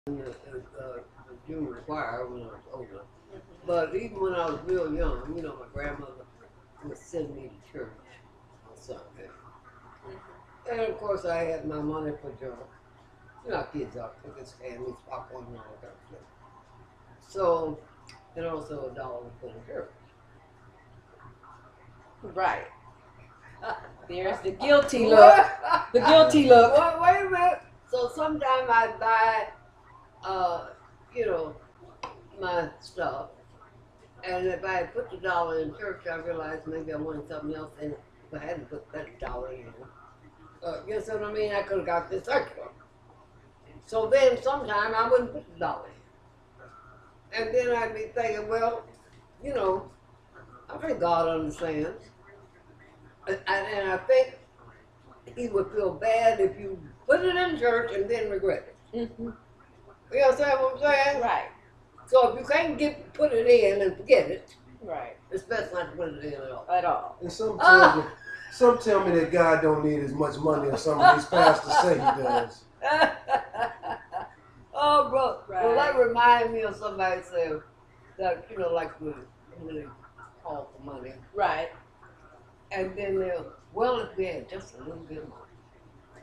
the junior choir when I was older. But even when I was real young, my grandmother would send me to church on Sunday. And of course, I had my money for junk. Kids are tickets, candies, popcorn, and all that kind of stuff. So, and also $1 for the church. Right. There's the guilty look. The guilty look. Wait a minute. So sometimes I buy, my stuff. And if I put the dollar in church, I realized maybe I wanted something else in it. If I hadn't put that dollar in, you know what I mean? I could have got this extra. So then sometime I wouldn't put the dollar in. And then I'd be thinking, well, I think God understands. And I think he would feel bad if you put it in church and then regret it. Mm-hmm. You understand what I'm saying? Right. So if you can't put it in and forget it, right, it's best not to put it in at all. At all. And some tell me that God don't need as much money as some of these pastors say he does. Oh, bro. Right. Well, that reminds me of somebody saying that, like when they call for money. Right. And then they'll, well, if we had just a little bit of money.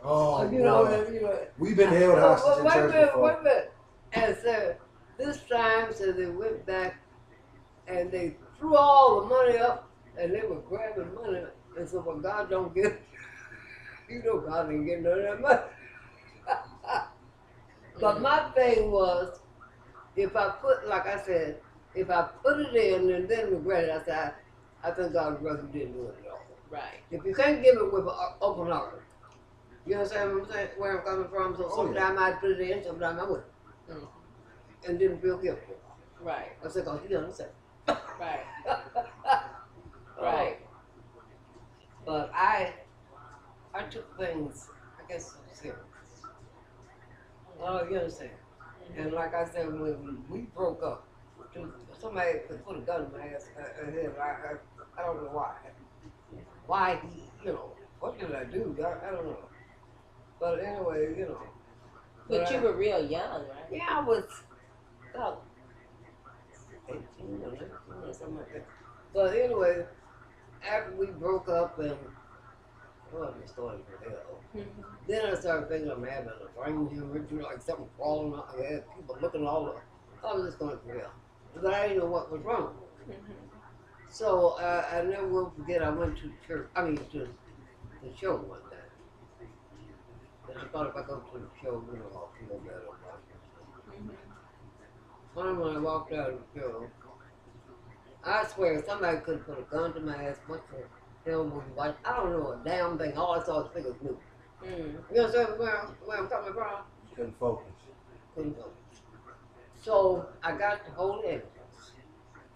Oh, We've been held hostage in church before. Wait a minute. And so this time, so they went back and they threw all the money up and they were grabbing money. And so, well, God don't get, God didn't get none of that money. But my thing was, if I put, like I said, if I put it in and then regret it, I said, I think God would rather didn't do it at all. Right. If you can't give it with an open heart, you understand what I'm saying, where I'm coming from? So sometimes I'd put it in, sometimes I wouldn't. And didn't feel guilty. Right. I said, oh, he understand. Right. Right. But I took things, I guess, serious. Oh, you understand? And like I said, when we broke up, somebody could put a gun in my ass, I don't know why. Why he, what did I do? I don't know. But anyway, But you were real young, right? Yeah, I was about 18 or 19 or something like that. But anyway, after we broke up and, well, it started for hell. Then I started thinking I'm having a brain hemorrhage, like something crawling out my head, people looking all over. I was just going to hell. But I didn't know what was wrong. So I never will forget, I went to church, to the show one day. And I thought if I go to the show, I'll feel better. When I walked out of the show, I swear somebody could have put a gun to my ass. What the hell was it like? I don't know a damn thing. All I saw was fingers moving. You understand where I'm coming from? Couldn't focus. Couldn't focus. So I got to Holy Angels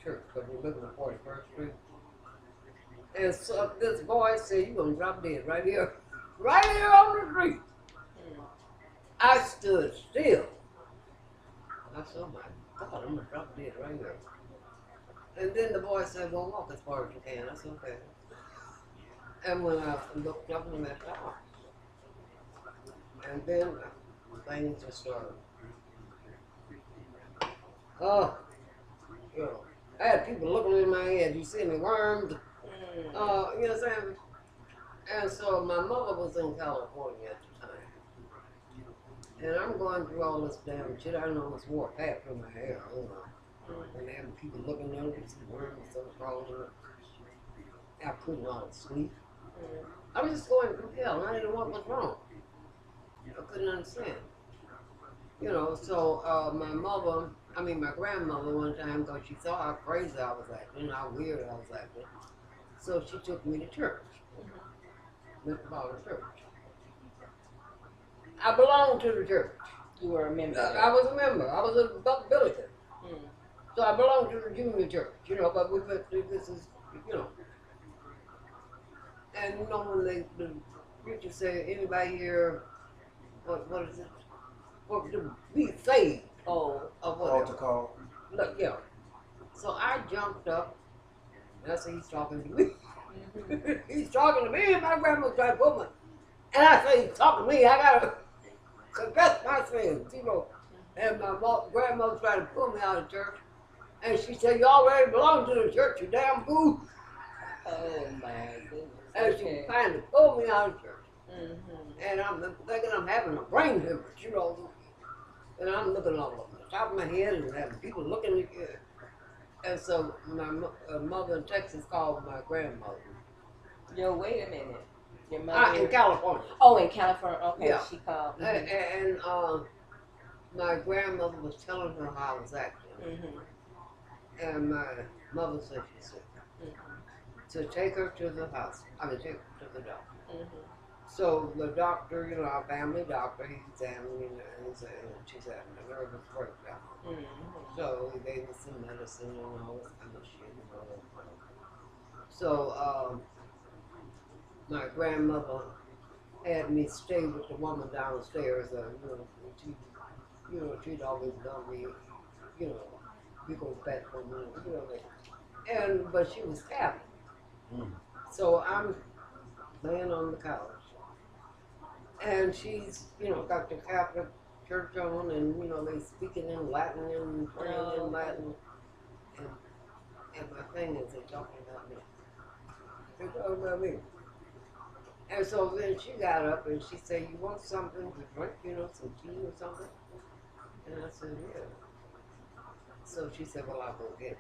Church because we're looking at 41st Street. And so this boy said, you're going to drop dead right here. Right here on the street. I stood still. I said, oh my God, I'm going to drop dead right here. And then the boy said, well, walk as far as you can. I said, okay. And when I looked up in the house, and then things just started. Oh, I had people looking in my head. You see me worms? You know what I'm saying? And so my mother was in California at the time. And I'm going through all this damn shit. I almost wore a pat through my hair. And having people looking at me, see worms and stuff crawling up. I couldn't all sleep. I was just going through hell, and I didn't know what was wrong. I couldn't understand. So my grandmother one time, because she saw how crazy I was acting, how weird I was acting, so she took me to church, Metropolitan Church. I belonged to the church. You were a member. I was a member. I was a Billiken. So I belonged to the junior church, but this is. And when the preacher said, anybody here, what is it? What to be saved? Or whatever. Altar call. Look, So I jumped up, and I said, he's talking to me. He's talking to me, and my grandma tried to put me. And I say, he's talking to me, I gotta confess my sins, And my grandmother tried to pull me out of church. And she said, you already belong to the church, you damn fool. Oh my goodness. And she was trying to pull me out of church. And I'm thinking I'm having a brain hemorrhage, you know. And I'm looking all over the top of my head and having people looking at me. And so my mother in Texas called my grandmother. Yo, wait a minute. Your mother In California. Oh, in California. Okay, Yeah. she called. And my grandmother was telling her how I was acting. And my mother said she said to take her to the hospital. I mean, take her to the doctor. So the doctor, you know, our family doctor, he examined me and said she's having a nervous breakdown. So he gave me some medicine and all this kind of shit. You know. So my grandmother had me stay with the woman downstairs. She'd always done me, you know, you go back for me, you know. But she was Catholic. So I'm laying on the couch. And she's, you know, got the Catholic church on, and, you know, they speaking in Latin and praying in Latin. And my thing is, they're talking about me. They're talking about me. And so then she got up and she said, you want something to drink, you know, some tea or something? And I said, yeah. So she said, well, I'll go get it.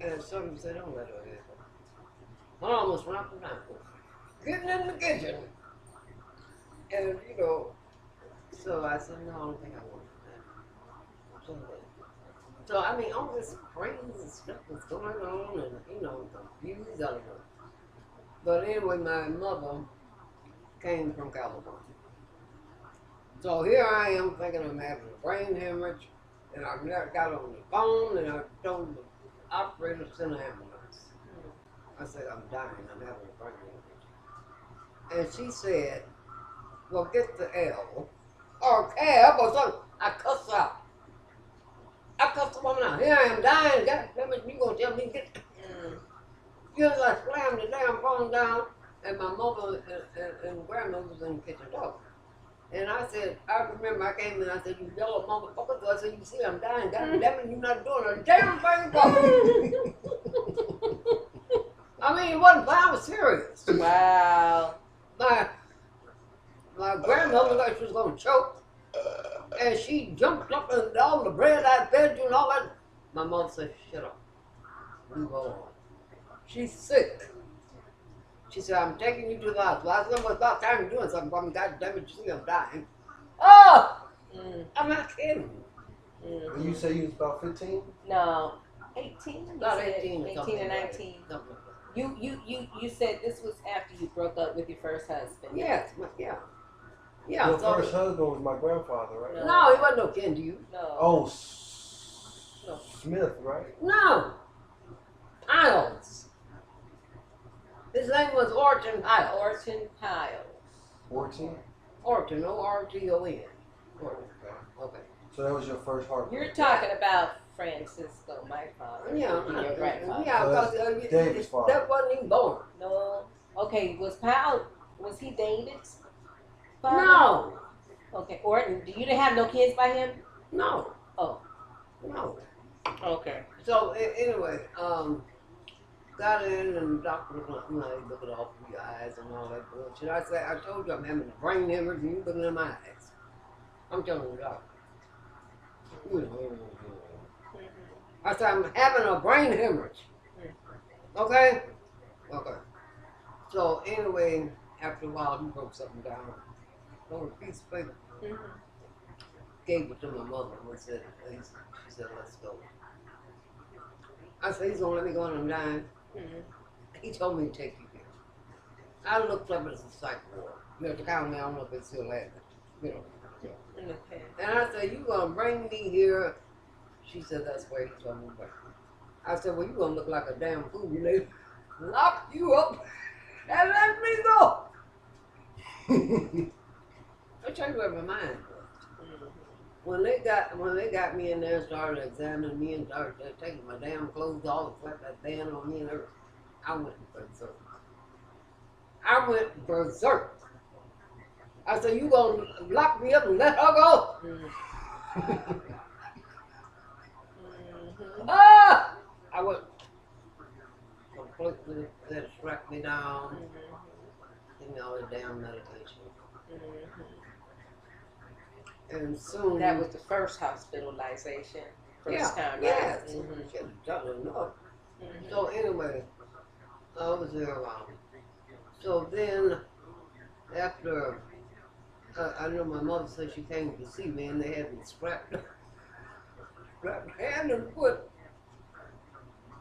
And somebody said, don't let her get it. I almost went up and down. Getting in the kitchen. And, you know, so I said, no, I don't think I want that. So I mean, all this crazy stuff was going on, and, you know, the views, I don't know. But anyway, my mother came from California. So here I am thinking I'm having a brain hemorrhage, and I got on the phone, and I told the operator to send an ambulance. I said, I'm dying, I'm having a brain hemorrhage. And she said, well, get the L, or a cab, or something. I cussed her out. I cussed the woman out. Here I am dying, God damn it, you gonna tell me to get Just I slammed the damn phone down, and my mother and grandmother was in the kitchen talking. And I said, I remember I came in, I said, you yellow motherfucker. So I said, you see, I'm dying. God damn it, you're not doing a damn thing for me. I mean, it wasn't, but I was serious. Wow. My grandmother thought she was going to choke. And she jumped up and all the bread I fed you and all that. My mother said, shut up. Move on. She's sick. She said, I'm taking you to the hospital. I said, well, it's about time you're doing something for me. God damn it, you see I'm dying. Oh! I'm not kidding. And you say you was about 15? No. 18? About 18 18 or 19. You said this was after you broke up with your first husband. Yes, yeah. Yeah. Your first husband was my grandfather, right? No, he wasn't no kin to you. No. Oh, Smith, right? No. Piles. His name was Orton Piles. Orton Piles. 14? Orton, O-R-T-O-N. Orton. Okay. So that was your first heartbreak? You're talking about Francisco, my father. Yeah. Your grandfather. Yeah, because David's father. that wasn't even born. No. Okay, was he David's father? No. Okay, Orton, you didn't have no kids by him? No. Oh. No. Okay. So anyway, got in and the doctor was like, you know, he looked off your eyes and all that bullshit. I said, I told you I'm having a brain hemorrhage and you looking in my eyes. I'm telling the doctor. I said, I'm having a brain hemorrhage. Okay? Okay. So anyway, after a while, he broke something down on a piece of paper. Gave it to my mother and said, she said, let's go. I said, he's gonna let me go and I'm dying. He told me to take you here. I looked up as a psych ward. You know, to count me, I don't know if they still have it. You know. Okay. And I said, you gonna bring me here? She said, that's where he told me to bring me. I said, well, you gonna look like a damn fool. They lock you up and let me go. I tell you where my mind was. When they got me in there and started examining me and started taking my damn clothes off and slapped that band on me and everything, I went berserk. I went berserk. I said, you gonna lock me up and let her go? Ah! I went completely, that struck me down. Give me all the damn medication. And soon. That was the first hospitalization. First time, right? Yes. Should have done enough. So anyway, I was there a while. So then, after, I know my mother said she came to see me and they had me strapped hand and foot.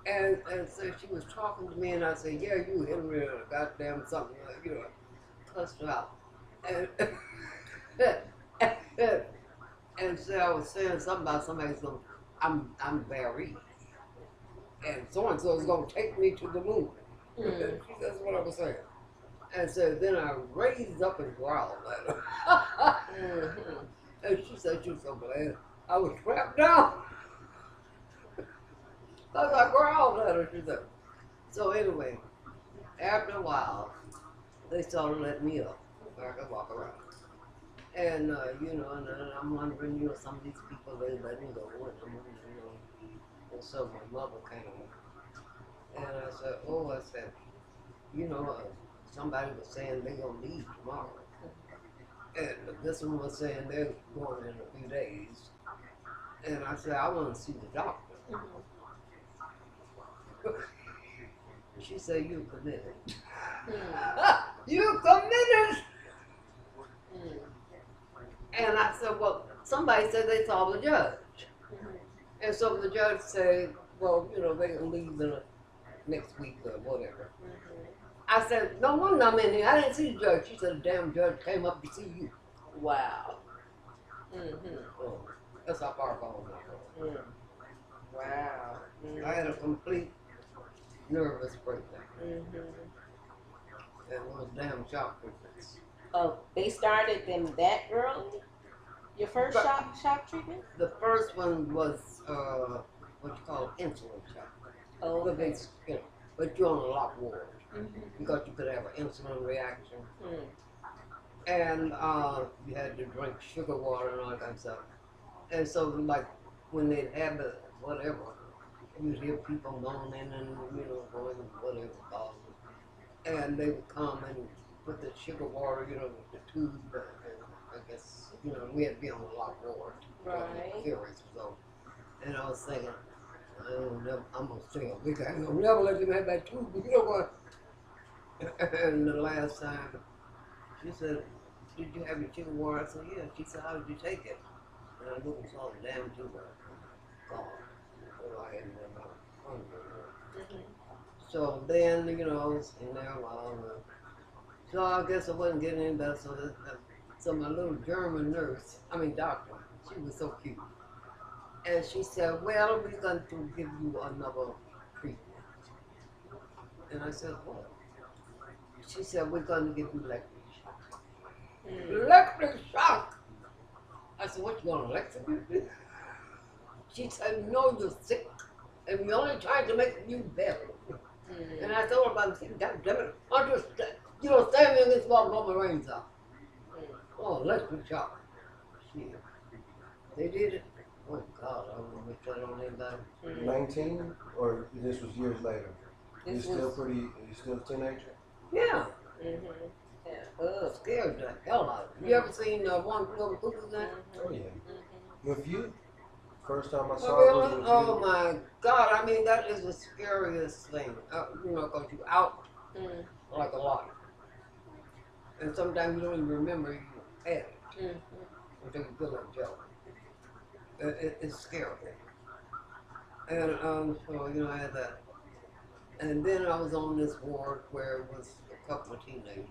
And so she was talking to me and I said, yeah, you Henry or goddamn something, you know, cussed her out. And, and so I was saying something about somebody's going, I'm Varria. And so is going to take me to the moon. That's what I was saying. And so then I raised up and growled at her. And she said she was so glad I was strapped down. Because I growled at her, she said. So anyway, after a while, they started letting me up so I could walk around. And, you know, and I'm wondering, you know, some of these people, they let me go. And I'm wondering, you know, and so my mother came. And I said, oh, I said, you know, somebody was saying they're going to leave tomorrow. And this one was saying they're going in a few days. And I said, I want to see the doctor. She said, you committed. You committed! And I said, well, somebody said they saw the judge. And so the judge said, well, you know, they can leave in next week or whatever. I said, no wonder I'm in here. I didn't see the judge. She said, the damn judge came up to see you. Wow. Oh, that's how far gone I was. Wow. I had a complete nervous breakdown. And it was damn shock treatments. Oh, they started them that early? Your first shock treatment? The first one was what you call insulin shock. Oh, But okay. you know, but you're on a lock ward because you could have an insulin reaction. And you had to drink sugar water and all that kind of stuff. And so, like, when they'd have it, whatever, you'd hear people moaning and, you know, going, whatever, and they would come and put the sugar water, you know, with the tube, and I guess, you know, we had to be on the lock ward. Right. Serious, so. And I was thinking, I'm gonna stay a big guy. I'll never let them have that tube, you know what? And the last time, she said, did you have your sugar water? I said, yeah. She said, how did you take it? And I looked and saw the damn tube gone. So I had So then, you know, I was in there a while. So I guess I wasn't getting any better. So my little German doctor, she was so cute. And she said, well, we're going to give you another treatment. And I said, what? She said, we're going to give you electric shock. Electric shock! I said, what, you going to electrocute me? She said, no, you're sick. And we're only trying to make you better. And I told her about it. God damn it. I just, you know, stand me against the wall and blow my brains out. Oh, electric shock. Shit. They did it. Oh, God, I don't wish that on anybody. 19? Or this was years later? You're still a teenager? Yeah. Yeah. Scared the hell out of me. You ever seen One Flew Over the Cuckoo's Nest? Oh, yeah. With you? First time I saw Oh, it really? was with Oh, you. my God. I mean, that is the scariest thing. You know, because you're out like a lot. And sometimes you don't even remember you had it until you feel like Joe. It's scary. And so, you know, I had that. And then I was on this ward where it was a couple of teenagers.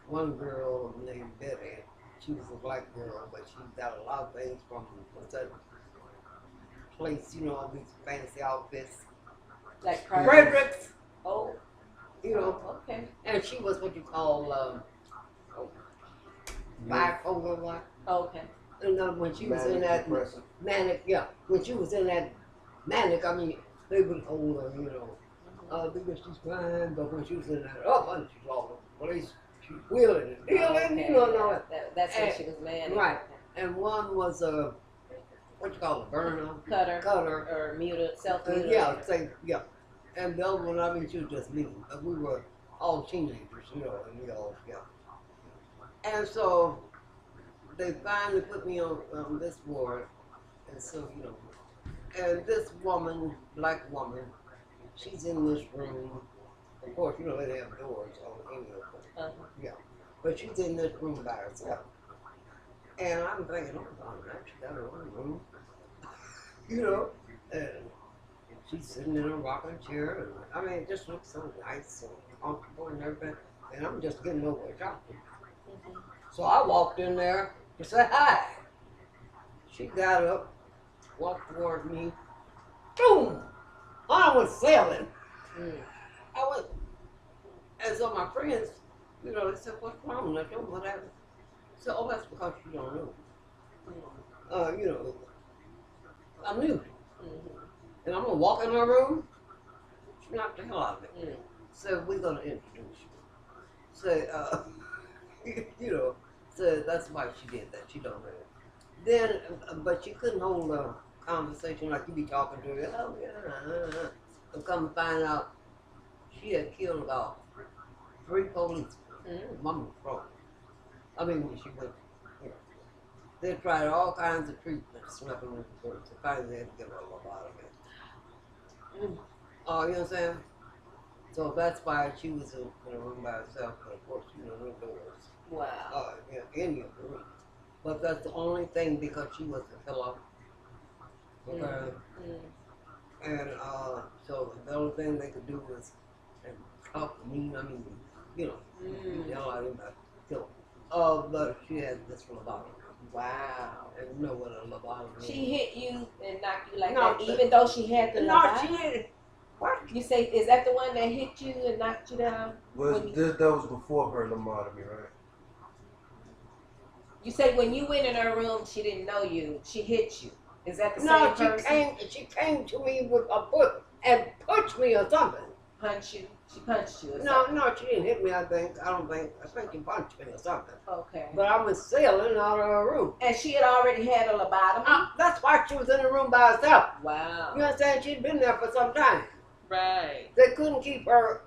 One girl named Betty, she was a black girl, but she got a lot of things from what's that place, you know, all these fancy outfits. Like Fredericks, Oh, you know. okay. And she was what you call bipolar. Okay. And when she was in that manic, when she was in that manic, I mean, they would hold her, you know, because she's crying, but when she was in that up, and she's all over the place, she she wheeling and dealing, Okay, you know, and all yeah. that. That's when And- she was married. Right. And one was a, what you call it, burner? Cutter. Cutter. Or muted, self-muted. Yeah. And the other one, I mean, she was just me. But we were all teenagers, you know, and we all, yeah. And so they finally put me on this ward. And so, you know, and this woman, black woman, she's in this room. Of course, you know, they have doors on any of them. Uh-huh. Yeah. But she's in this room by herself. And I'm thinking, oh, God, she got her own room. You know, and she's sitting in a rocking chair. And, I mean, it just looks so nice and comfortable and everything. And I'm just getting over it shopping. Mm-hmm. So I walked in there to say hi. She got up, walked towards me. Boom! I was sailing. Mm. I went. And so my friends, you know, they said, what's wrong? I told them what happened. I said, oh, that's because you don't know. You know, I'm new. Mm-hmm. And I'm going to walk in her room. She knocked the hell out of me. Mm. So we're going to introduce you. Say, you know, so that's why she did that. She don't know. Then, but she couldn't hold a conversation like you be talking to her. Oh, yeah. And come find out she had killed about 3 police. Mama was broke. I mean, when she went, you know, they tried all kinds of treatments, snuffing in the birds. So finally they had to get her a lot of it. Oh, you know what I'm saying? So that's why she was in a room by herself, but of course, you know, no doors. Wow. Yeah, any of the rooms. But that's the only thing because she was a pillow. Okay? And so the only thing they could do was talk to me. I mean, you know, beat the hell out of him, but kill him. But she had this lobotomy. Wow. And you know what a lobotomy is? She hit you and knocked you like No, that, even though she had the No, lobotomy? she didn't. What? You say, is that the one that hit you and knocked you down? That was before her lobotomy, right? You say when you went in her room, she didn't know you. She hit you. Is that the No, same person? she came to me with a foot and punched me or something. Punch you? She punched you or No, something? no, she didn't hit me, I think she punched me or something. Okay. But I was sailing out of her room. And she had already had a lobotomy? That's why she was in the room by herself. Wow. You understand? She'd been there for some time. Right. They couldn't keep her,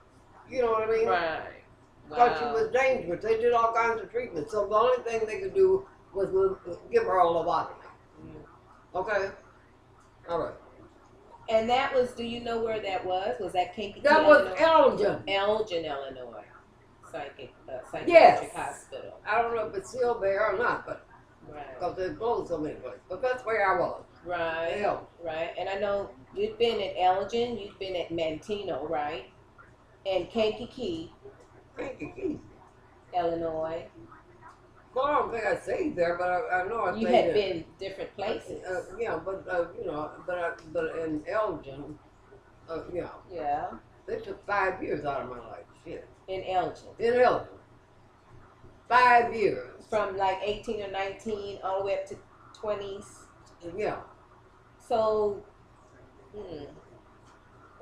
you know what I mean? Right. Because she was dangerous. They did all kinds of treatments. So the only thing they could do was give her a lobotomy. Okay? All right. And that was, do you know where that was? Was that Kankakee, That was Illinois? Elgin. Elgin, Illinois. Psychiatric Yes. hospital. I don't know if it's still there or not, but Right. because they closed so many places. But that's where I was. Right. Yeah. Right. And I know you've been at Elgin, you've been at Mantino, right? And Kankakee, Kankakee. Illinois. Well, I don't think I stayed there, but I know I You stayed had there. been different places. Yeah, but you know, but in Elgin, yeah, Yeah. they took 5 years out of my life. Shit. In Elgin. In Elgin. 5 years. From like 18 or 19 all the way up to 20s. Yeah. So,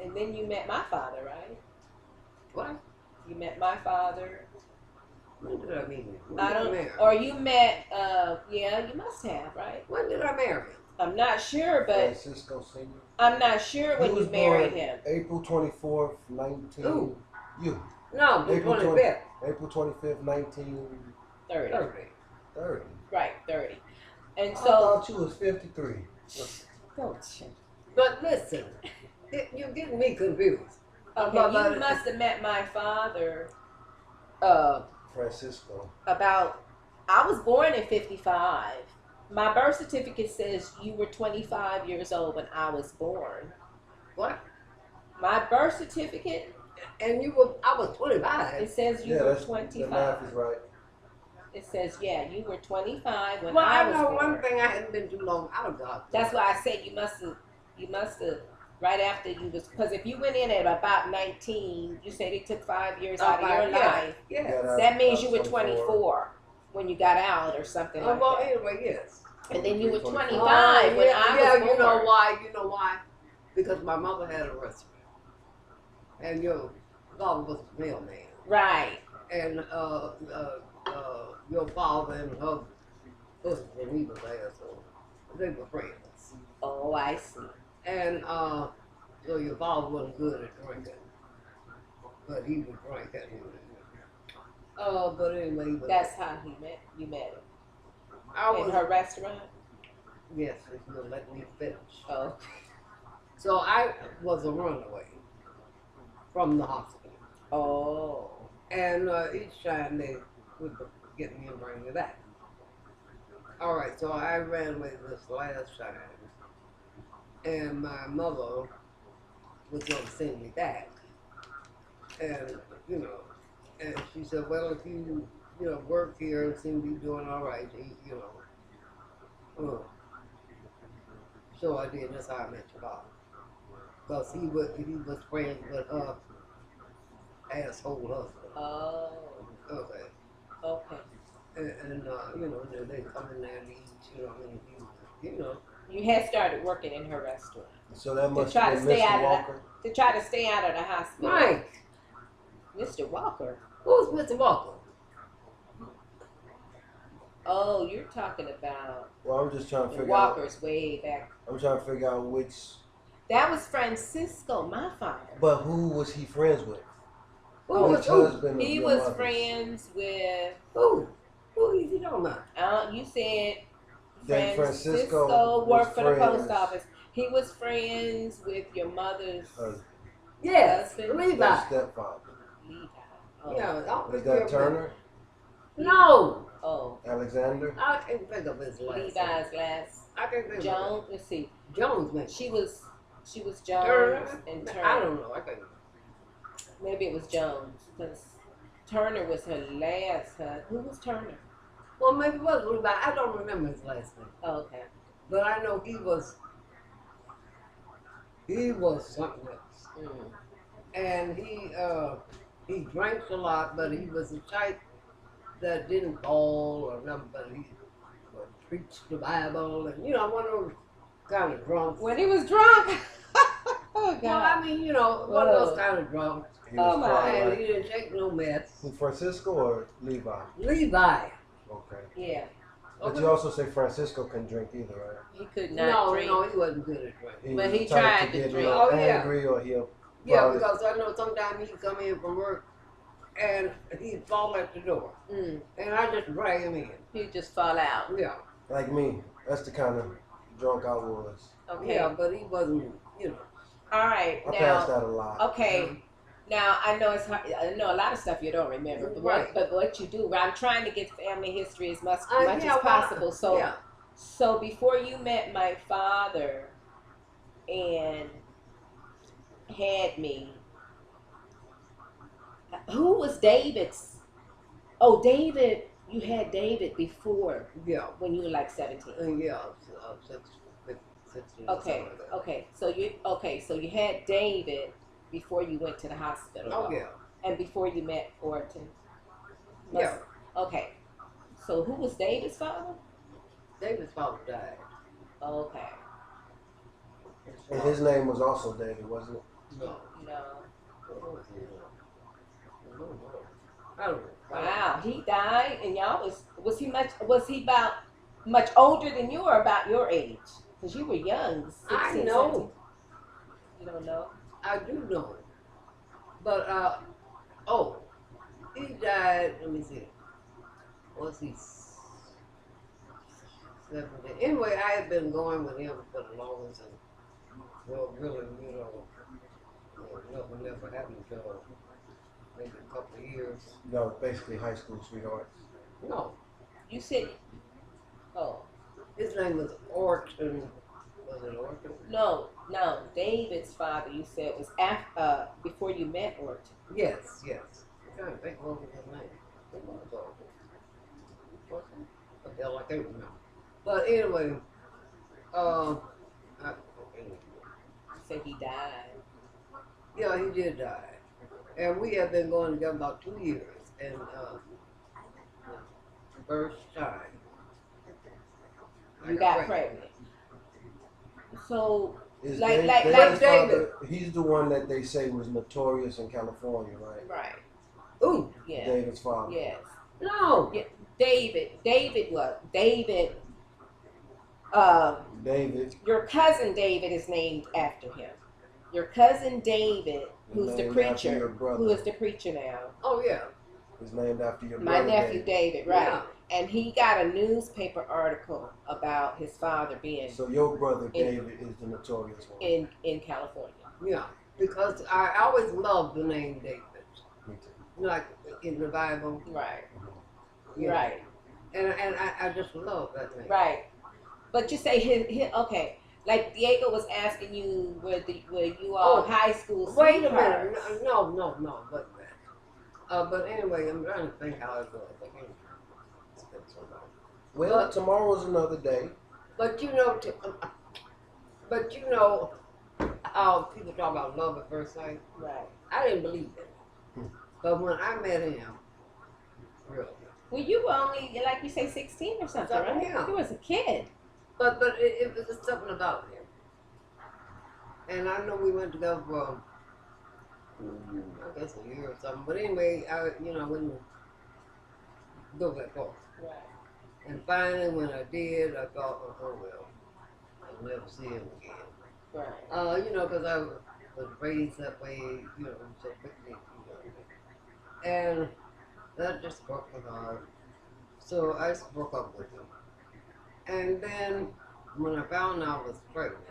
and then you met my father, right? What? You met my father. When did I meet him? When I did I don't, marry him? or you met, yeah, you must have, right? When did I marry him? I'm not sure, but Francisco Senior. I'm not sure when you married him. April 24th, 19. Who? You. No, the April 25th. April 25th, 1930. 30. Right, 30. And I so, thought you was 53. don't you? But listen, you're getting me confused. Okay, you must have met my father, Francisco. I was born in 55. My birth certificate says you were 25 years old when I was born. What? My birth certificate, And I was 25. it says you were 25. The math is right. It says, yeah, you were 25 when Well, I I was know born. one thing, I hadn't been too long out of God. That's why I said you must have, right after you was, because if you went in at about 19, you said it took 5 years out of your life. Yeah. That means you were 24 when you got out or something like Well, that. anyway, yes. And then you were 25 Oh, when I was born. You know why? You know why? Because my mother had a restaurant. And your father was a mailman. Right. and your father and her husband, when he was there, so they were friends. Oh, I see. And so your father wasn't good at drinking, but he would drink anyway. But anyway, That's how you met him. I In was her restaurant? yes, if you'll let me finish. Oh. So I was a runaway from the hospital, Oh. and each time they would get me and bring me back. All right, so I ran away this last time, and my mother was going to send me back, and you know, and she said, well, if you work here and seem to be doing all right, so I did. That's how I met your father, because he was friends with her asshole husband. Oh. Okay. Okay. And they come in there and eat, You had started working in her restaurant So that must try have to been stay Mr. out of Walker. to try to stay out of the hospital. Mike, Mr. Walker. who's Mr. Walker? Oh, you're talking about Well, I'm just trying to the figure out. Walkers way back. I'm trying to figure out which. That was Francisco, my father. But who was he friends with? Who Which was who? husband of He your was mother's? friends with. Who? Who is he talking about? You said Then Francisco worked for the friends- post office. He was friends with your mother's Yes, husband. Levi. Their stepfather. Levi. Oh. Yeah, Was that Turner? No, Oh. Alexander? I can't think of his last name. Levi's last. I can't think Jones. Let's see. of Jones, man. She was Jones Turner? and Turner. I don't know. I can't. Maybe it was Jones because Turner was her last husband. Who was Turner? Well, maybe it was Levi. I don't remember his last name, Oh, okay. but I know he was something else. Mm. And he drank a lot, but he was the type that didn't fall or nothing, but he would preach the Bible, and one of those kind of drunks. When he was drunk. Oh God. Well, I mean, one of those kind of drunks, He was Oh, my. probably and like- he didn't take no mess. Who, Francisco or Levi? Levi. Okay. Yeah. But you also say Francisco can drink either, right? He could not drink. No, he wasn't good at drinking. But was he the type tried to get drink. a little Oh, yeah. angry or he'll Yeah, probably- because I know sometimes he'd come in from work, and he'd fall at the door, Mm. and I just drag him in. He'd just fall out. Yeah, like me. That's the kind of drunk I was. Okay. yeah, but he wasn't, All right. I passed Now. out a lot. Okay. Now I know it's hard. I know a lot of stuff you don't remember, but Right. what you do. I'm trying to get family history as much Yeah, as well, possible. So yeah. so before you met my father and had me, who was David's? Oh, David. You had David before Yeah, when you were like 17. yeah, 16 or Okay, something like that. okay. So you had David before you went to the hospital. Oh, yeah, And before you met Orton. yeah. Okay. So who was David's father? David's father died. Okay. And his name was also David, wasn't it? No. No. What was his name? I don't know. Wow. He died, and y'all was he about much older than you or about your age? Because you were young. 16, I know. 17. You don't know? I do know. But, he died, let me see. Was he 70? Anyway, I had been going with him for the longest, and, well, really, nothing ever happened until maybe a couple of years. No, basically high school sweethearts. No, You said. Oh his name was Orton. Was it Orton? no. David's father. You said was after before you met Orton. Yes. I'm trying to think what was his name. It was Orton. Was it? What the hell, I can't remember. But anyway, You said he died. yeah, he did die. And we have been going together about 2 years. And the first time, I You got pregnant. So Is Like- David, like David's David. father, he's the one that they say was notorious in California, right? right. Ooh, Yeah. David's father. Yes. no. Yeah. David what? David. David Your cousin David is named after him. Your cousin David, is who's the named after your preacher, brother. who is the preacher now. Oh yeah. Is named after your My brother nephew David, right? Yeah. And he got a newspaper article about his father being So your brother David is the notorious one. in California. Yeah. Because I always loved the name David. Me too. Like in the Bible. Right. Yeah. Right. And I just love that name. Right. But you say his okay. Like Diego was asking you, were you all high school Wait a sweethearts? minute. No, but that. But anyway, I'm trying to think how it was. It's been so long. Well, tomorrow's another day. But how people talk about love at first sight. Right. I didn't believe it. But when I met him, really. Well, you were only, like you say, 16 or something, right? Yeah. You was a kid. But it was just something about him. And I know we went together for, I guess a year or something. But anyway, I wouldn't go that far. Right. And finally, when I did, I thought, oh well, I'll never see him again. Right. Because I was raised that way, so quickly, And that just broke my heart. So I just broke up with him. And then when I found out I was pregnant,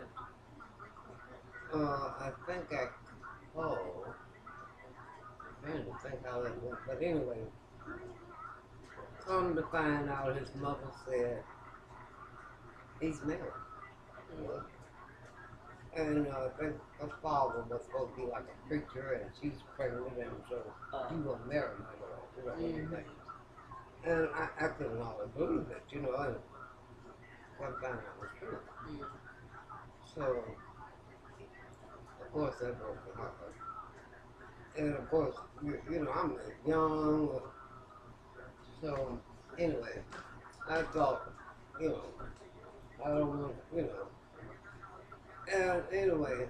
I think I called. I'm trying to think how that went. But anyway, come to find out his mother said he's married. And I think her father was supposed to be like a preacher, and she's pregnant, and so he was married, And I couldn't hardly believe it, and come find out it was true. So, of course, that broke my heart. And of course, I'm young, so anyway, I thought, I don't want, And anyway,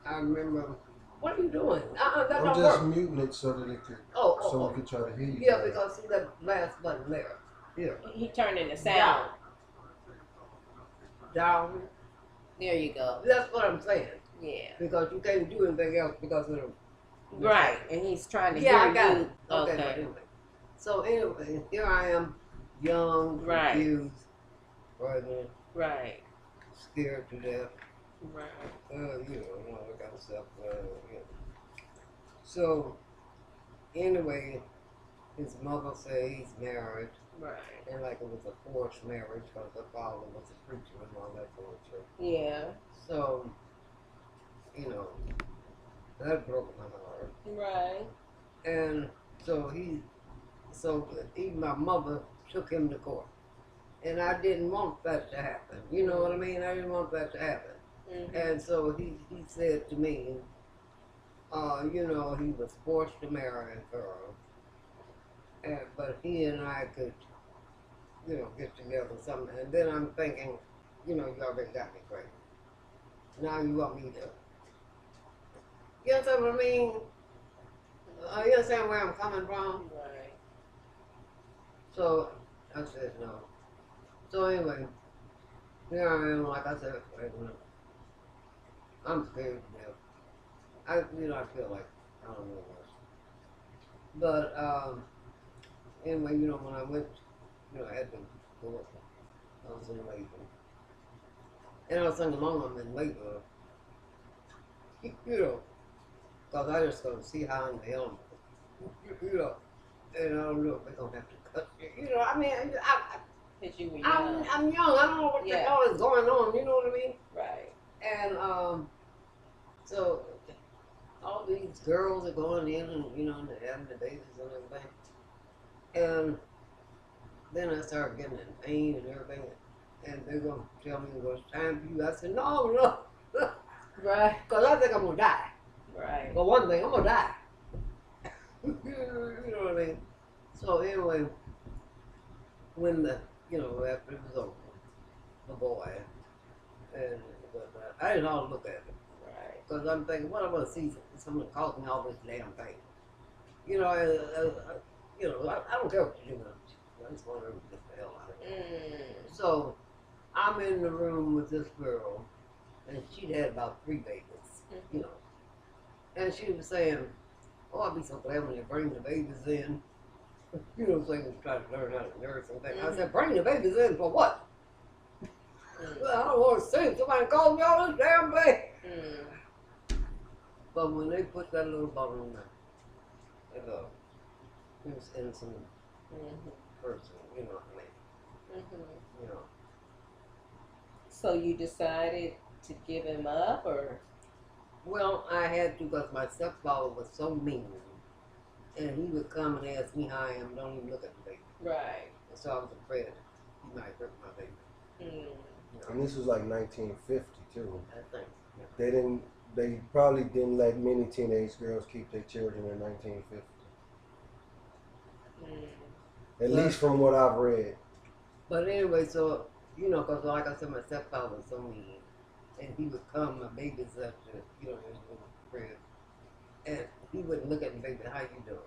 I remember, what are you doing? That I'm don't just work. muting it so that it could, Oh. we could try to hear you. Yeah, because see that last button there. Here. He turned into sound. Down. There you go. That's what I'm saying. Yeah. Because you can't do anything else because of the... Right, and he's trying to Yeah, hear I got you. it. Okay. But anyway. So anyway, here I am, young, Right. confused, pregnant, Right. scared to death. Right. And all that kind of stuff. So, anyway, his mother said he's married, Right. and like it was a forced marriage because her father was a preacher and all that bullshit. Yeah. So, that broke my heart. Right. And so even my mother took him to court. And I didn't want that to happen. You know what I mean? I didn't want that to happen. Mm-hmm. And so he said to me, he was forced to marry a girl. But he and I could, get together something. And then I'm thinking, you already got me pregnant. Now you want me to. You understand what I mean? You understand where I'm coming from? Right. So I said no. So anyway, here I am, like I said, I'm scared to death. I feel like I don't know what. But anyway, when I went, I had to go up. I was in labor. And I was thinking, Mom, I'm in labor. Because I just don't see how in the hell, and I don't know if they're going to have to cut you. I mean, Because you were young. I'm young. I don't know what the hell is going on. You know what I mean? Right. And so all these girls are going in and, and they're having the babies and everything. And then I started getting in pain and everything. And they're going to tell me it's time for you. I said, no. Right. Because I think I'm going to die. Right. But one thing, I'm going to die. You know what I mean? So anyway, when after it was over, the boy, but I didn't all look at it. Right. Because I'm thinking, what I'm going to see, someone causing all this damn thing. You know, I don't care what you do. I just want her to get the hell out of here. So I'm in the room with this girl, and she'd had about 3 babies, you know. And she was saying, "Oh, I'd be so glad when they bring the babies in." You know, so you try to learn how to nurse and things. I said, "Bring the babies in for what?" Well, I don't want to see somebody call me all this damn baby. But when they put that little bottle in there, it was innocent person, you know what I mean? You know. So you decided to give him up, or? Well, I had to because my stepfather was so mean. And he would come and ask me how I am, don't even look at the baby. Right. And so I was afraid he might hurt my baby. You know? And this was like 1950 too. I think. Yeah. They probably didn't let many teenage girls keep their children in 1950. At least from what I've read. But anyway, so, you know, because like I said, my stepfather was so mean. And he would come, my baby's up to, you know, his little crib. And he wouldn't look at the baby, how you doing?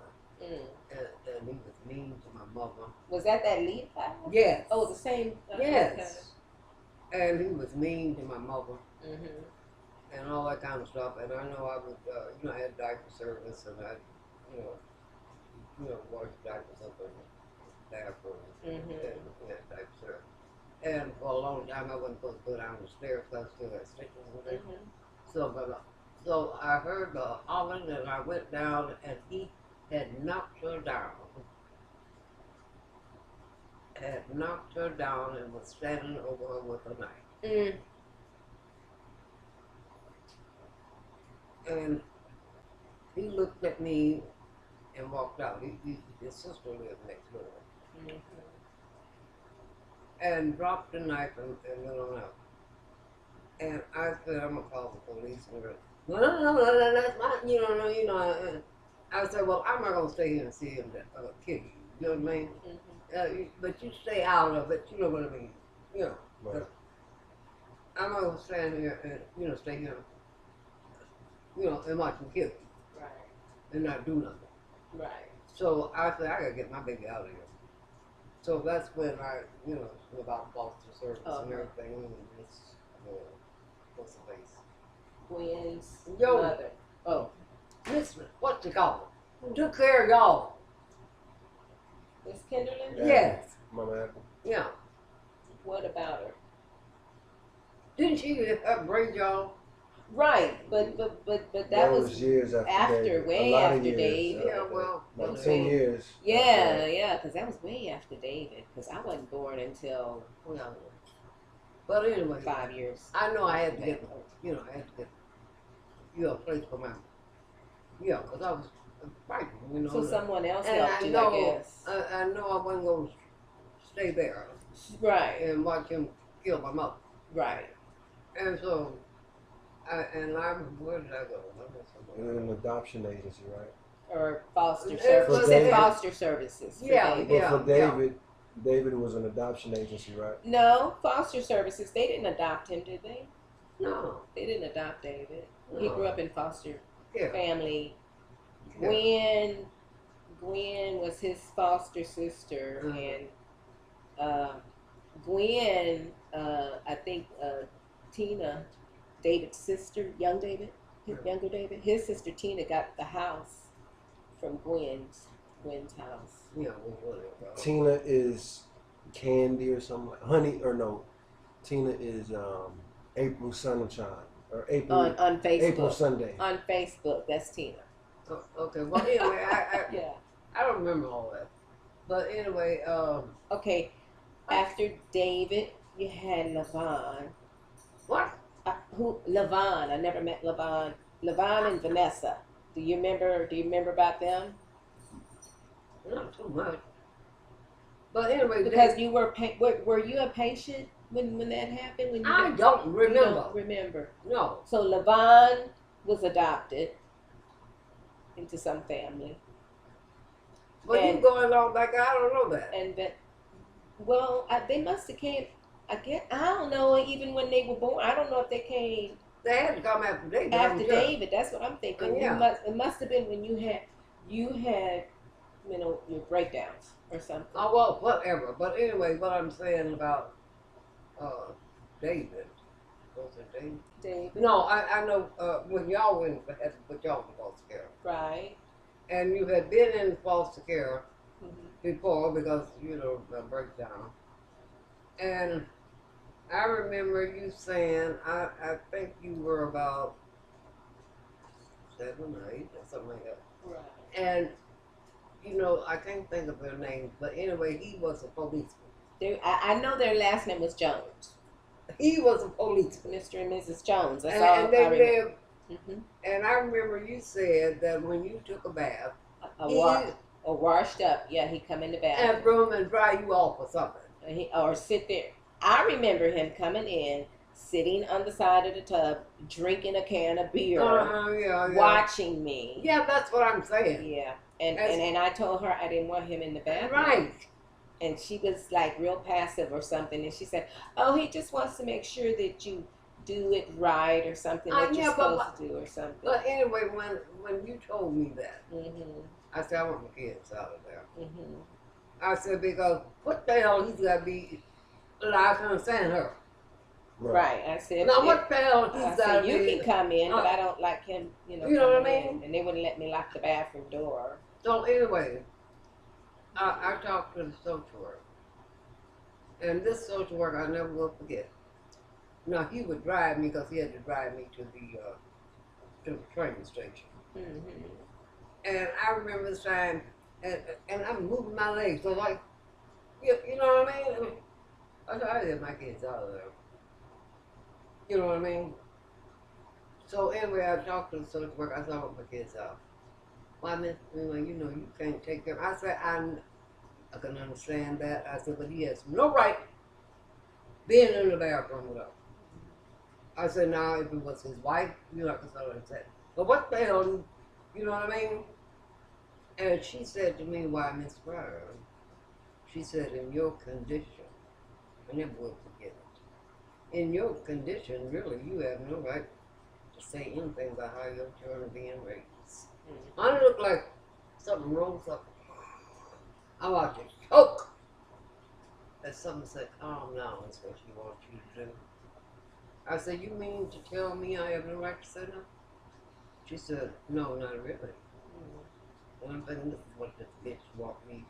And he was mean to my mother. Was that lead class? Yes. Oh, the same? Yes. And he was mean to my mother. Mm-hmm. And all that kind of stuff. And I know I would, you know, I had diaper service and I, you know, wash diapers up in the bathroom. And we had diaper service. And for a long time I wasn't supposed to go down the stairs because I still had stitches and everything. So I heard the hollering and I went down and he had knocked her down. Had knocked her down and was standing over her with a knife. And he looked at me and walked out. His sister lived next door. And dropped the knife and went on out. And I said, I'm going to call the police. And no, that's not, you know. I said, well, I'm not going to stay here and see him kill you. You know what I mean? But you stay out of it. You know what I mean? You know. Right. I'm not going to stand here and, you know, stay here, you know, and watch him kill you. Right. And not do nothing. Right. So I said, I got to get my baby out of here. So that's when I, you know, about foster service and everything. And it's, what's the face? Gwen's Yo. mother. Oh. Listen, what's it called? Who took care of y'all? Miss Kinderland? Yeah. Yes. Mama Apple. Yeah. What about her? Didn't she upgrade y'all? Right, but that was years after David. way A lot after of years, David. Yeah, well. Like 10 years. Yeah, because that was way after David. Because I wasn't born until But anyway, 5 years. I know I had to get, a place for my, because I was fighting, you know. So someone else and helped you, I guess. I know I wasn't going to stay there Right, and watch him kill my mother. right. And so, where did I go? You're an adoption agency, right? Or foster It services. was- Said foster services. For Yeah, David. But for David, David was an adoption agency, right? No, foster services. They didn't adopt him, did they? No. They didn't adopt David. He No. grew up in foster Yeah. family. Yeah. Gwen was his foster sister, Mhm. and Gwen, I think Tina, David's sister, young David, younger David, his sister Tina got the house from Gwen's house. Yeah, Tina is Candy or something like Honey or no. Tina is April Sunshine or April On Facebook. April Sunday. On Facebook, that's Tina. Okay, well anyway, Yeah. I don't remember all that. But anyway, Okay, after David, you had Levon. what? Levon? I never met Levon. Levon and Vanessa. Do you remember about them? Not too much. But anyway, Because you were you a patient when that happened? When you I don't remember. You don't remember. No. So Levon was adopted into some family. But you going on back, I don't know that. And that, well, they must have came. I don't know. Even when they were born, I don't know if they came They had to come after David. after David. That's what I'm thinking. Yeah. It must have been when you had. you had, your breakdowns or something. Oh well, whatever. But anyway, what I'm saying about David. Was it David? David. No, I know when y'all went had to put y'all in foster care. Right. And you had been in foster care Mm-hmm. before because, the breakdown. And I remember you saying, I think you were about 7 or 8 or something like that. Right. And, I can't think of their names, but anyway, he was a policeman. I know their last name was Jones. He was a policeman. Mr. and Mrs. Jones. That's And, all and they I remember. lived, Mm-hmm. and I remember you said that when you took a bath, Or washed up. Yeah, he'd come in the bathroom. and room and dry you off or something. Or sit there. I remember him coming in, sitting on the side of the tub, drinking a can of beer, Yeah. watching me. Yeah, that's what I'm saying. Yeah. And I told her I didn't want him in the bathroom. Right. And she was like real passive or something. And she said, "Oh, he just wants to make sure that you do it right or something that you're supposed to do or something." But anyway, when you told me that, Mm-hmm. I said, I want my kids out of there. Mm-hmm. I said, because what the hell he's got to be, I can understand her. Right. I said, Now, what the hell I he's got said, to you be. can come in, but I don't like him, You know what I coming mean? in. And they wouldn't let me lock the bathroom door. So anyway, I talked to the social worker. And this social worker I never will forget. Now, he would drive me because he had to drive me to the train station. Mm-hmm. And I remember this time, and I'm moving my legs, so like, you know what I mean? I said, I get my kids out of there. You know what I mean? So anyway, I talked to the social worker. I said, I want my kids out. Well, Miss, you can't take them. I said, I can understand that. I said, but he has no right being in the bathroom with us. I said, now, if it was his wife, you know, that's what I said. But what the hell, you know what I mean? And she said to me, why, Miss Varria? She said, in your condition, I never will forget it. In your condition, really, you have no right to say anything about how your children are being raised. Mm-hmm. I look like something rose up. I watched it choke. And someone said, calm down, that's what she wants you to do. I said, you mean to tell me I have no right to say no? She said, no, not really. Mm-hmm. And I'm thinking, this is what this bitch wants me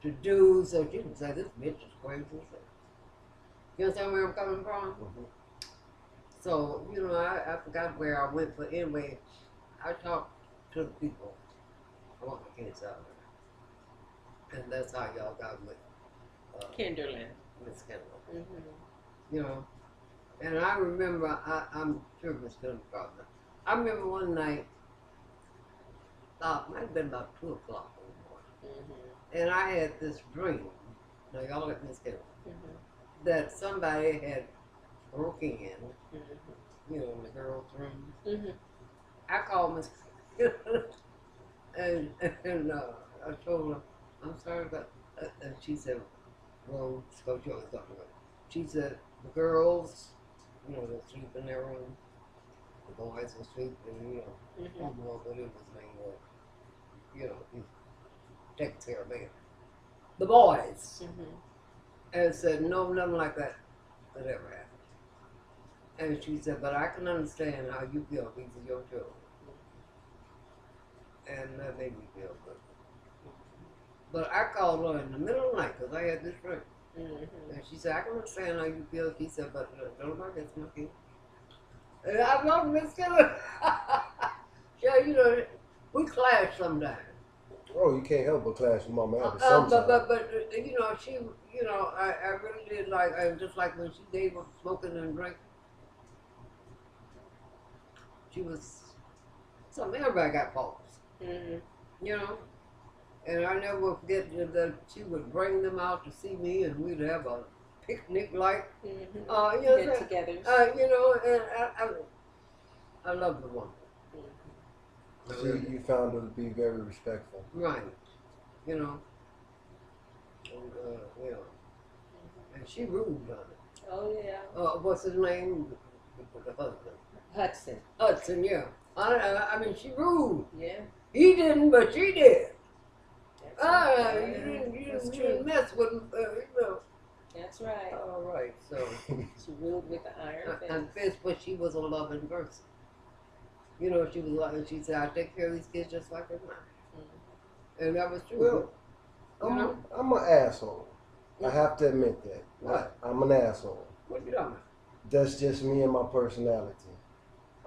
to do, so she can say, this bitch is crazy. You understand where I'm coming from? Mm-hmm. So, I forgot where I went, but anyway, I talked to the people. I want my kids out there. And that's how y'all got with Kinderland. Miss Kendall. Mm-hmm. And I remember, I'm sure Miss Kendall probably. I remember one night, it might have been about 2 o'clock in the morning. Mm-hmm. And I had this dream. Now y'all let Miss Kendall. Mm-hmm. That somebody had broke in, mm-hmm. In the girls' room. Mm-hmm. I called Miss and I told her, I'm sorry about that. And she said, well, Coach always talking about it. She said, the girls, they sleep in their room. The boys will sleep in, mm-hmm. Whatever his name was. He takes care of me. The boys. Mm-hmm. And said, no, nothing like that could ever happen. And she said, but I can understand how you feel. These are your children. And that made me feel good. But I called her in the middle of the night because I had this dream. Mm-hmm. And she said, I can understand how you feel. She said, but don't worry, that's my kid. And I love Miss Keller. Yeah, we clash sometimes. Oh, you can't help but clash with Mama Abby sometimes. But she, I really did like, just like when she gave up smoking and drinking. She was something, everybody got faults. Mm-hmm. And I never will forget that she would bring them out to see me and we'd have a picnic like, mm-hmm. Get together. And I love the woman. You found her to be very respectful. Right. And she ruled on it. Oh, yeah. What's his name? The husband. Hudson. Hudson, yeah. I mean, she ruled. Yeah. He didn't, but she did. That's right. You That's didn't true. mess with, That's right. All right, so. She ruled with the iron And fist. fist, but she was a loving person. You know, she was like, she said, I take care of these kids just like they're mine. Mm. And that was true. Well, you know? I'm an asshole. I have to admit that. What? I'm an asshole. What you talking about? That's just me and my personality.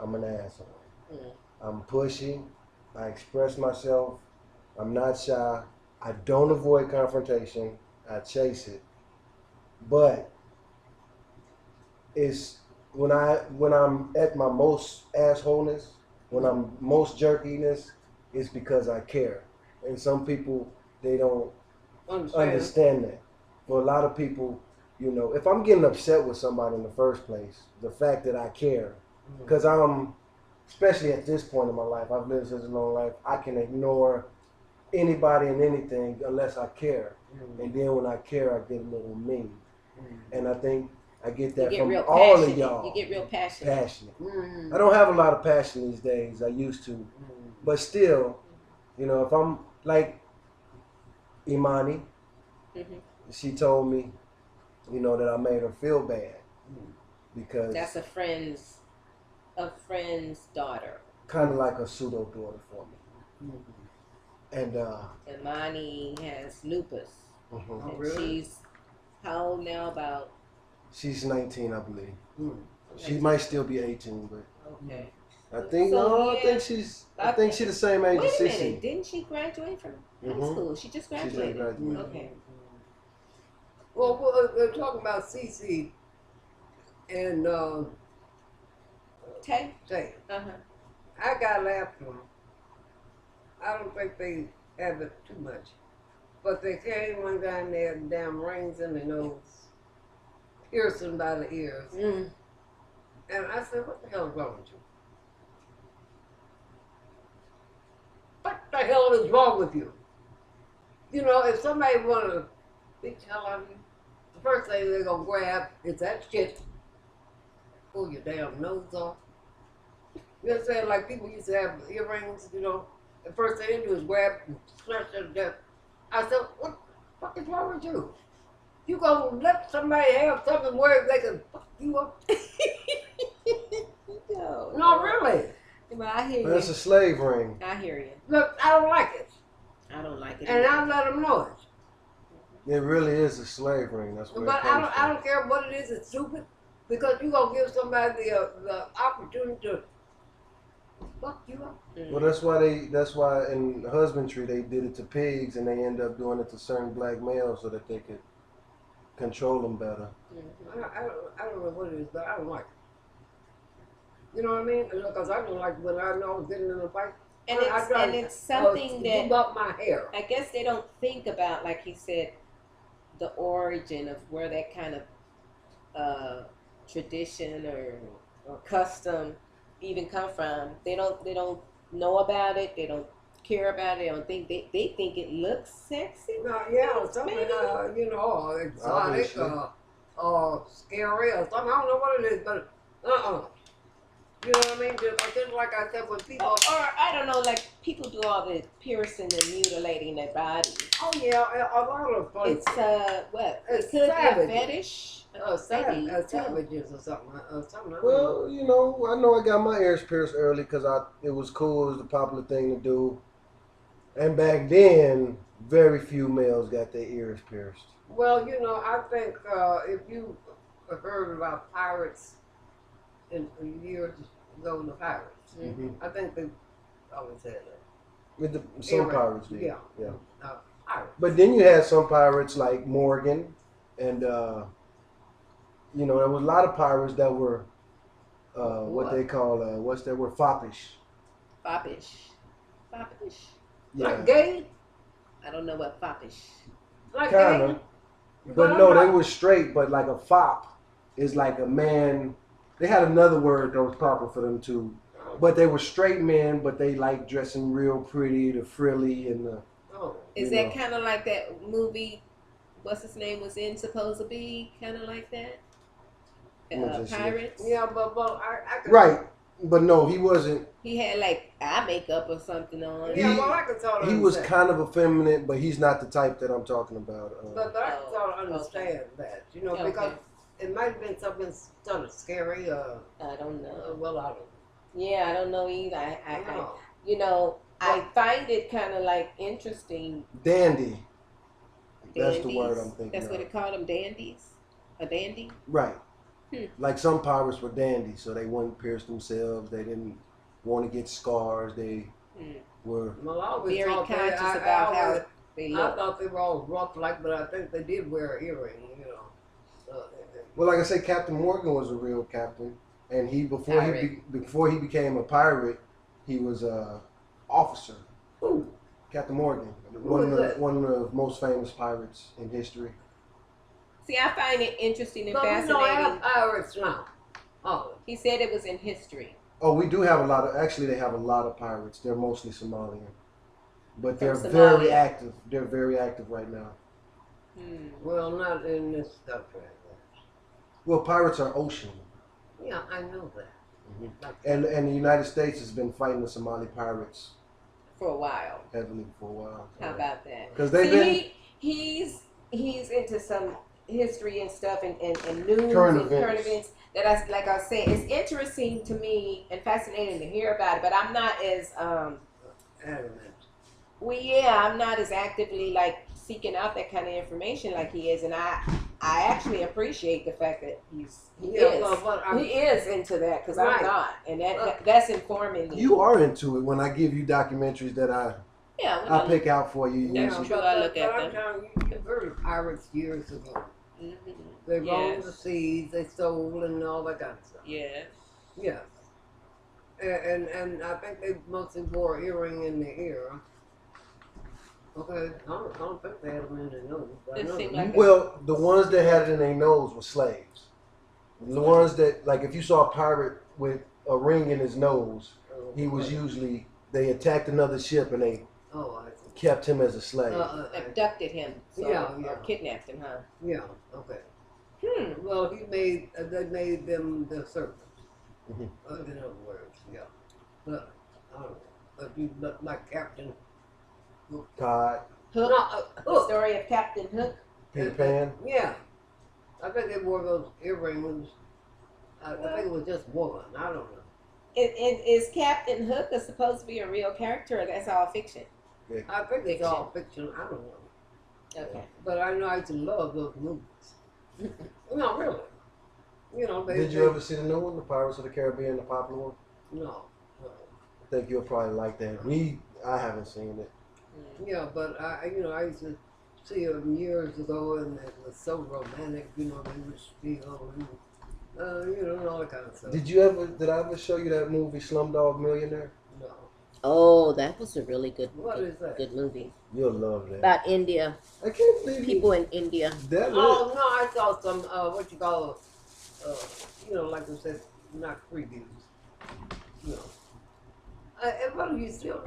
I'm an asshole. Mm. I'm pushy. I express myself. I'm not shy. I don't avoid confrontation. I chase it. But it's when I'm at my most assholeness, when I'm most jerkiness, it's because I care. And some people they don't understand that. For a lot of people, you know, if I'm getting upset with somebody in the first place, the fact that I care, because especially at this point in my life, I've lived such a long life, I can ignore anybody and anything unless I care. And then when I care, I get a little mean. And I think I get that from all of y'all. You get real passionate. I don't have a lot of passion these days. I used to. But still, you know, if I'm like Imani, she told me, you know, that I made her feel bad because That's a friend's daughter. kind of like a pseudo daughter for me. And Imani has lupus. Oh, And really? she's how old now? About she's 19, I believe. Mm. She might still be 18, but okay. I think So, I think she's the same age Wait as a Cece. minute! Didn't she graduate from high school? She just She just graduated. graduated. Okay. Well, we're talking about Cece and Tay. Tay. Uh-huh. I got laughed from them. I don't think they have it too much. But they came one guy and they had damn rings in their nose, piercing by the ears. Mm. And I said, what the hell is wrong with you? What the hell is wrong with you? You know, if somebody want to beat the hell out of you, the first thing they're going to grab is that shit, pull your damn nose off. You know what I'm saying? Like people used to have earrings, you know. The first thing they do is grab and smash them to death. I said, what the fuck is wrong with you? You gonna let somebody have something where they can fuck you up? No, really. Well, I hear you. That's a slave ring. I hear you. Look, I don't like it. I don't like it. And either. I let them know it. It really is a slave ring. That's where But it comes I don't care what it is. It's stupid because you gonna give somebody the opportunity to fuck you up. Well, that's why in husbandry they did it to pigs, and they end up doing it to certain black males so that they could control them better. I don't know what it is, but I don't like it. You know what I mean? Because I don't like when I know I was getting in a fight. And it's something that about my hair. I guess they don't think about, like he said, the origin of where that kind of tradition or custom even come from. They don't know about it. They don't care about it. They don't think they think it looks sexy. No, yeah, something you know, or exotic or scary or something. I don't know what it is, but You know what I mean? Just like I said, when people or I don't know, like people do all the piercing and mutilating their bodies. oh yeah, a lot of places. It's what? It's It could savage. be a fetish. Savages or something. Something. Well, you know I got my ears pierced early because it was cool. It was the popular thing to do. And back then, very few males got their ears pierced. Well, you know, I think if you heard about pirates in years ago, the pirates, I think they always had that. With some pirates did. Yeah. Pirates. But then you had some pirates like Morgan, and you know there was a lot of pirates that were what they call what's that word, foppish. Foppish. Yeah. Like gay? I don't know what foppish. Like Kinda. gay? But no, they were straight. But like a fop is like a man. They had another word that was proper for them too. But they were straight men, but they like dressing real pretty, the frilly and the. Oh. Is that kind of like that movie? What's his name was in supposed to be kind of like that? Pirates. Yeah, but I could, Right. But no, he wasn't. He had like eye makeup or something on. Yeah, well, I could totally He was understand. kind of effeminate, but he's not the type that I'm talking about. But I can totally understand that, you know, because it might have been something sort of scary. I don't know. Well, I don't. Yeah, I don't know either. I know. you know, I find it kind of like interesting. Dandy. That's the Dandies. word I'm thinking. That's what they call them, dandies. A dandy. Right. Like some pirates were dandies, so they wouldn't pierce themselves. They didn't want to get scars. They were very conscious about how they look. I thought they were all rough, but I think they did wear an earring, you know. Well, like I said, Captain Morgan was a real captain, and before he became a pirate, he was a officer. Who? Captain Morgan, one of the most famous pirates in history. See, I find it interesting and but fascinating. We don't have pirates now. Oh. He said it was in history. Oh, we do have a lot of. Actually, they have a lot of pirates. They're mostly Somalian, but they're From very Somalia. active. They're very active right now. Well, not in this stuff right now. Well, pirates are ocean. Yeah, I know that. And the United States has been fighting the Somali pirates for a while. Heavily for a while. How about that? Because they've he's into some history and stuff and news current and current events that like I said, it's interesting to me and fascinating to hear about it, but I'm not as I'm not as actively like seeking out that kind of information like he is, and I actually appreciate the fact that he is into that, because I'm not, and that's informing me. You are into it when I give you documentaries that I pick out for you. That's true. I look at them. I'm telling you, you heard of pirates years ago. They roamed the seas, they stole, and all that kind of stuff. Yes. Yes. And I think they mostly wore an earring in their ear. Okay, I don't think they had them in their nose. Well, the ones that had it in their nose were slaves. The ones that, like, if you saw a pirate with a ring in his nose, he was usually, they attacked another ship and they kept him as a slave. Abducted him. Or kidnapped him, huh? Yeah, okay. Well, they made them the servants. In other words, yeah. But, I don't know. But you look like Captain Cod. Hook. No, The story of Captain Hook. Peter Pan. Yeah. I think they wore those earrings. I think it was just one. I don't know. Is Captain Hook supposed to be a real character, or that's all fiction? Yeah. I think it's all fiction. I don't know. Okay. But I know I used to love those movies. No, really. You know, Did you ever see the new one, the Pirates of the Caribbean, the popular one? No. I think you'll probably like that. I haven't seen it. Yeah, but I used to see them years ago, and it was so romantic. You know, they would spiel and and all that kind of stuff. Did I ever show you that movie Slumdog Millionaire? No. Oh, that was a really good. What is that? Good movie. You'll love that. About India. I can't believe people in India. That no, I saw some what you call like I said, not previews. No. What do you still